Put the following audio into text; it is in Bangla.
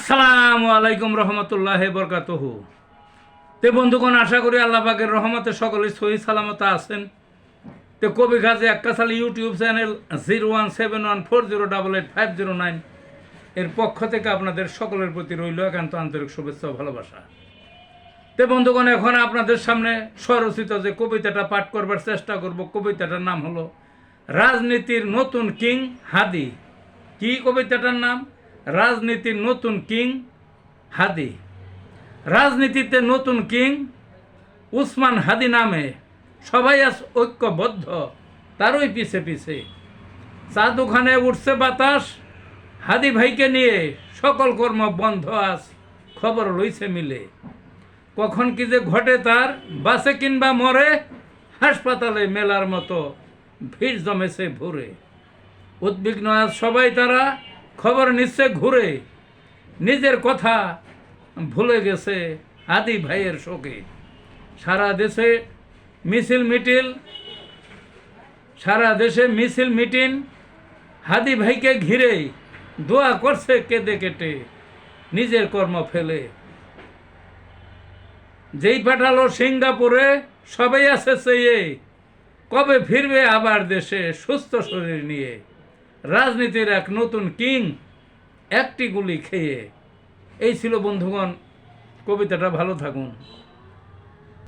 আসসালামু আলাইকুম রহমতুল্লাহ বরকাতুহু। তে বন্ধুগণ, আশা করি আল্লাহ পাকের রহমতে সকলে সহি সালামতে আছেন। তে কবি গাজী আক্কাসালি ইউটিউব চ্যানেল 017140885009 এর পক্ষ থেকে আপনাদের সকলের প্রতি রইল একান্ত আন্তরিক শুভেচ্ছা ও ভালোবাসা। তে বন্ধুগণ, এখন আপনাদের সামনে স্বরচিত যে কবিতাটা পাঠ করবার চেষ্টা করব, কবিতাটার নাম হলো রাজনীতির নতুন কিং হাদি। কি কবিতাটার নাম? রাজনীতির নতুন কিং হাদি। রাজনীতিতে নতুন কিং উসমান হাদি নামে সবাই আজ ঐক্যবদ্ধ তারই পিছে পিছে। চা দোকানে উঠছে বাতাস, হাদি ভাইকে নিয়ে সকল কর্ম বন্ধ আজ খবর লইছে মিলে। কখন কি যে ঘটে তার, বাসে কিংবা মরে, হাসপাতালে মেলার মতো ভিড় জমেছে ভরে। উদ্বিগ্ন আজ সবাই তারা, খবর নিচ্ছে ঘুরে, নিজের কথা ভুলে গেছে হাদি ভাইয়ের শোকে। সারা দেশে মিছিল মিটিং হাদি ভাইকে ঘিরে, দোয়া করছে কেঁদে কেটে নিজের কর্ম ফেলে। যেই পাঠালো সিঙ্গাপুরে, সবাই আছে চেয়ে, কবে ফিরবে আবার দেশে সুস্থ শরীর নিয়ে। রাজনীতির এক নতুন কিং একটি গুলি খেয়ে। এই ছিল বন্ধুগণ কবিতাটা। ভালো থাকুন।